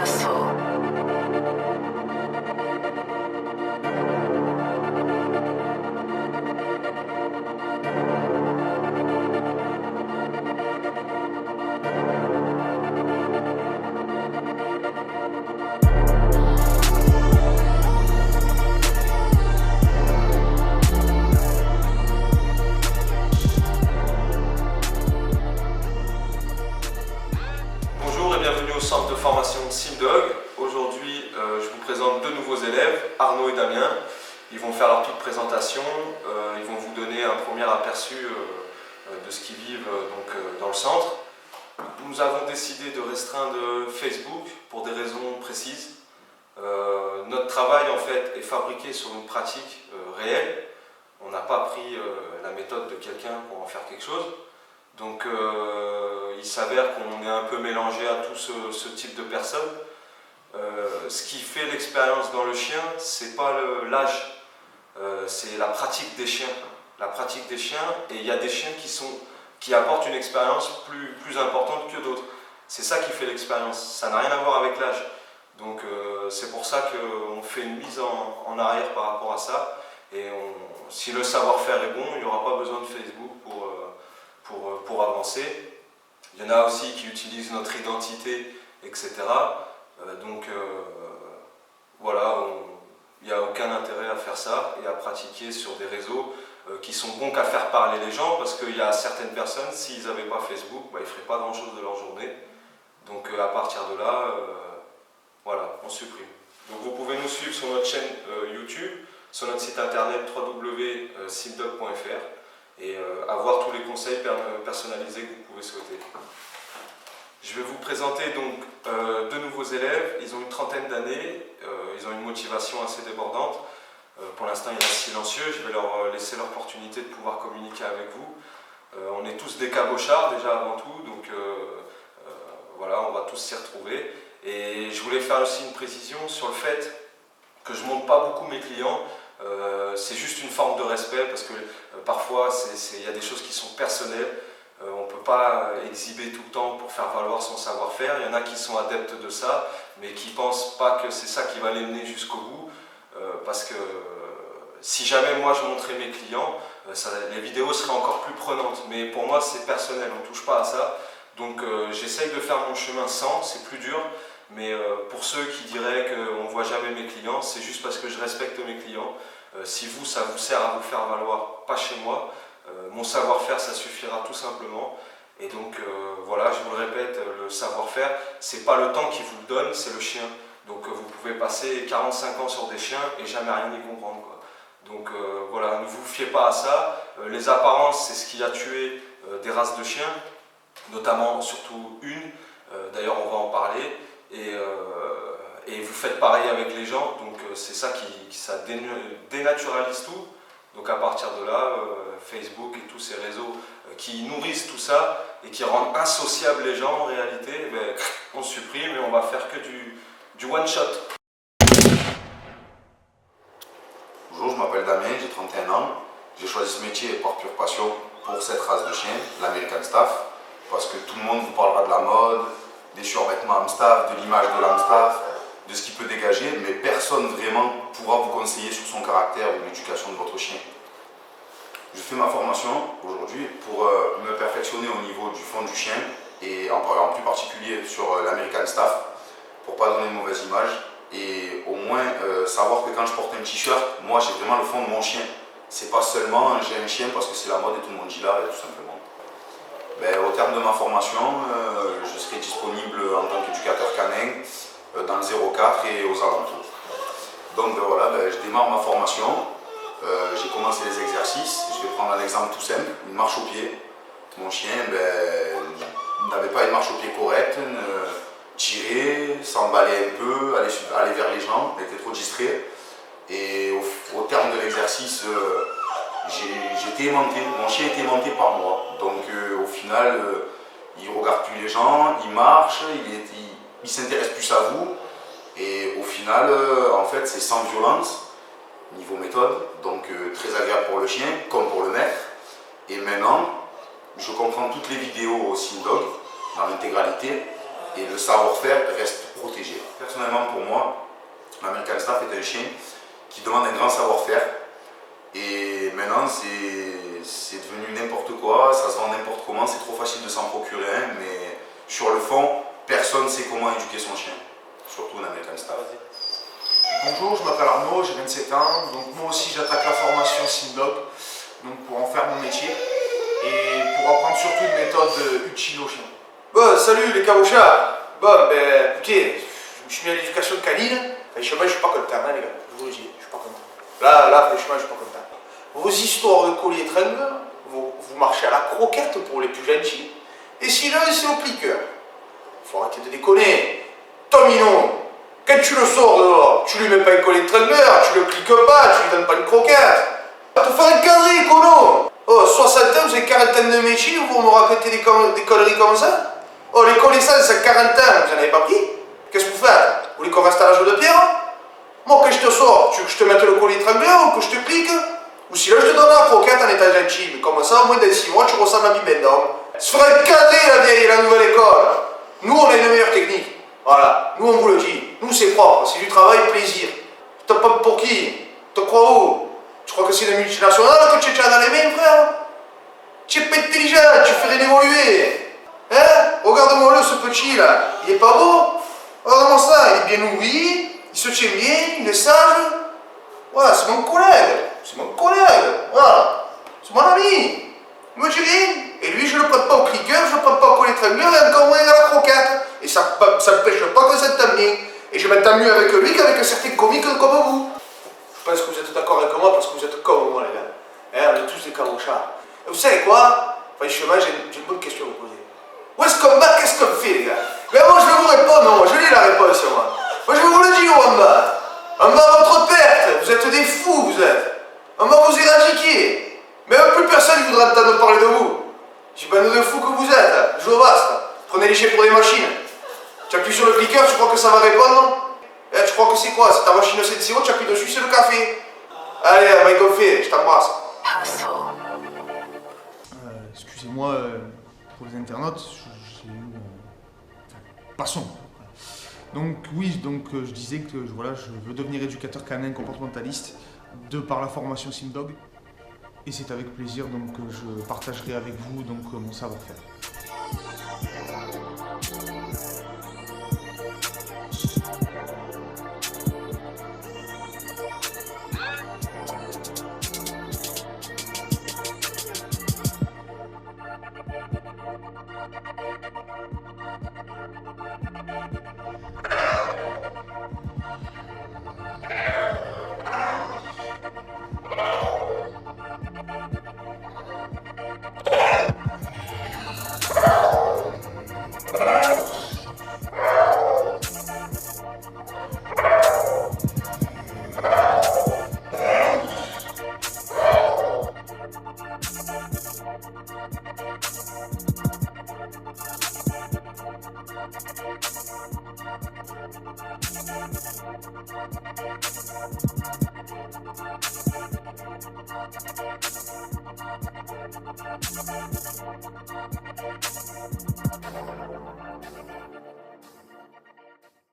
hustle. Bonjour et bienvenue au centre de formation Simdog. Aujourd'hui, je vous présente deux nouveaux élèves, Arnaud et Damien. Ils vont faire leur petite présentation, ils vont vous donner un premier aperçu de ce qu'ils vivent dans le centre. Nous avons décidé de restreindre Facebook pour des raisons précises. Notre travail en fait est fabriqué sur une pratique réelle. On n'a pas pris la méthode de quelqu'un pour en faire quelque chose. Donc il s'avère qu'on est un peu mélangé à tout ce type de personnes. Ce qui fait l'expérience dans le chien, c'est pas l'âge, c'est la pratique des chiens. La pratique des chiens, et il y a des chiens qui apportent une expérience plus importante que d'autres. C'est ça qui fait l'expérience, ça n'a rien à voir avec l'âge. Donc c'est pour ça qu'on fait une mise en arrière par rapport à ça. Et si le savoir-faire est bon, il n'y aura pas besoin de Facebook pour avancer. Il y en a aussi qui utilisent notre identité, etc. Voilà, il n'y a aucun intérêt à faire ça et à pratiquer sur des réseaux qui sont bons qu'à faire parler les gens, parce qu'il y a certaines personnes, s'ils n'avaient pas Facebook, ils ne feraient pas grand chose de leur journée. Donc à partir de là, voilà, on supprime. Donc vous pouvez nous suivre sur notre chaîne YouTube, sur notre site internet www.simdog.fr et avoir tous les conseils personnalisés que vous pouvez souhaiter. Je vais vous présenter donc deux nouveaux élèves. Ils ont une trentaine d'années, ils ont une motivation assez débordante. Pour l'instant, ils restent silencieux. Je vais leur laisser l'opportunité de pouvoir communiquer avec vous. On est tous des cabochards déjà avant tout, donc voilà, on va tous s'y retrouver. Et je voulais faire aussi une précision sur le fait que je ne montre pas beaucoup mes clients. C'est juste une forme de respect, parce que parfois il y a des choses qui sont personnelles. On ne peut pas exhiber tout le temps pour faire valoir son savoir-faire. Il y en a qui sont adeptes de ça, mais qui ne pensent pas que c'est ça qui va les mener jusqu'au bout. Parce que si jamais moi je montrais mes clients, les vidéos seraient encore plus prenantes. Mais pour moi c'est personnel, on ne touche pas à ça. Donc j'essaye de faire mon chemin sans, c'est plus dur. Mais pour ceux qui diraient qu'on ne voit jamais mes clients, c'est juste parce que je respecte mes clients. Si vous, ça vous sert à vous faire valoir, pas chez moi. Mon savoir-faire, ça suffira tout simplement. Et donc voilà, je vous le répète, le savoir-faire, c'est pas le temps qui vous le donne, c'est le chien. Donc vous pouvez passer 45 ans sur des chiens et jamais rien y comprendre, quoi. Donc voilà, ne vous fiez pas à ça. Les apparences, c'est ce qui a tué des races de chiens, notamment surtout une. D'ailleurs, on va en parler. Et vous faites pareil avec les gens, donc c'est ça ça dénaturalise tout. Donc à partir de là, Facebook et tous ces réseaux qui nourrissent tout ça et qui rendent insociables les gens en réalité, on supprime et on va faire que du one shot. Bonjour, je m'appelle Damien, j'ai 31 ans. J'ai choisi ce métier par pure passion pour cette race de chien, l'American Staff, parce que tout le monde vous parlera de la mode, des survêtements Amstaff, de l'image de l'Amstaff, de ce qu'il peut dégager, mais personne vraiment pourra vous conseiller sur son caractère ou l'éducation de votre chien. Je fais ma formation aujourd'hui pour me perfectionner au niveau du fond du chien et en plus particulier sur l'American Staff, pour ne pas donner une mauvaise image et au moins savoir que quand je porte un t-shirt, moi j'ai vraiment le fond de mon chien. C'est pas seulement j'ai un chien parce que c'est la mode et tout le monde dit là, tout simplement. Au terme de ma formation, je serai disponible en tant qu'éducateur canin dans le 04 et aux alentours. Donc voilà, je démarre ma formation, j'ai commencé les exercices. Je vais prendre un exemple tout simple, une marche au pied. Mon chien n'avait pas une marche au pied correcte, tirait, s'emballait un peu, aller vers les gens, était trop distrait. Et au terme de l'exercice, j'étais aimanté, mon chien était aimanté par moi. Donc au final, il ne regarde plus les gens, il marche, il s'intéresse plus à vous. Et au final, en fait, c'est sans violence, niveau méthode, donc très agréable pour le chien, comme pour le maître. Et maintenant, je comprends toutes les vidéos au Simdog, dans l'intégralité, et le savoir-faire reste protégé. Personnellement, pour moi, l'American Staff est un chien qui demande un grand savoir-faire. Et maintenant, c'est devenu n'importe quoi, ça se vend n'importe comment, c'est trop facile de s'en procurer un, mais sur le fond, personne ne sait comment éduquer son chien, surtout un American Staff. Bonjour, je m'appelle Arnaud, j'ai 27 ans, donc moi aussi j'attaque la formation Simdog, donc pour en faire mon métier et pour apprendre surtout une méthode utile aux chiens. Bon, salut les cabochards. Bon, ben écoutez, je me suis mis à l'éducation canine. Franchement, je suis pas content, hein, les gars. Je vous le dis, je suis pas content. Là, franchement, je suis pas content. Vos histoires de collier étreinte, vous marchez à la croquette pour les plus gentils. Et sinon, c'est au cliqueur. Faut arrêter de déconner. Tomino, quand tu le sors dehors, tu lui mets pas un collier étrangleur, tu le cliques pas, tu lui donnes pas une croquette. Va te faire encadrer, cono. Oh, 60 ans, vous avez une quarantaine de métiers, vous me racontez des conneries comme ça. Oh, les connaissances à 40 ans, vous en avez pas pris. Qu'est-ce que vous faites? Vous voulez qu'on reste à l'âge de pierre? Moi, quand je te sors, tu veux que je te mette le collier étrangleur ou que je te clique? Ou si là, je te donne la croquette en étant gentil. Mais comme ça, au moins dans 6 mois, tu ressembles à Bibendum. Se ferait encadrer la vieille et la nouvelle école. Nous, on a une meilleure technique. Voilà, nous, on vous le dit. Nous, c'est propre, c'est du travail, plaisir. Tu te pas pour qui? Tu te crois où? Tu crois que c'est une multinationale que tu as dans les mains, frère? Tu es pas intelligent, tu ferais l'évoluer. Hein? Regarde-moi le, ce petit là. Il est pas beau? Regarde-moi ça, il est bien nourri, il se tient bien, il est sage. Voilà, c'est mon collègue. C'est mon collègue. Voilà. C'est mon ami. Il me dit rien. Et lui, je le prends pas au cliqueur, je le prends pas au collier étrangleur et encore moins à la croquette. Et ça me pêche pas que ça t'aime bien. Et je m'entends mieux avec lui qu'avec certains comiques comme vous. Je pense que vous êtes d'accord avec moi parce que vous êtes comme moi, les gars. Hein, on est tous des cabochards. Et vous savez quoi? Franchement, j'ai une bonne question à vous poser. Où est-ce qu'on va? Qu'est-ce qu'on fait, les gars? Mais moi, je vais vous répondre, non, je lis la réponse, moi. Moi, je vais vous le dire, Wamba. On va à votre perte. Vous êtes des fous, vous êtes. On va vous éradiquer. Mais plus personne ne voudra entendre parler de vous. J'ai pas de fous que vous êtes. Je vous vaste. Prenez les chiens pour des machines. Tu appuies sur le cliqueur, tu crois que ça va répondre, non? Eh, tu crois que c'est quoi? C'est ta machine CNCO, tu appuies dessus, c'est le café. Allez, Mike Goffé, je t'embrasse. Excusez-moi pour les internautes, j'ai eu passons. Donc oui, je disais que voilà, je veux devenir éducateur canin comportementaliste de par la formation Simdog. Et c'est avec plaisir donc que je partagerai avec vous donc mon savoir-faire.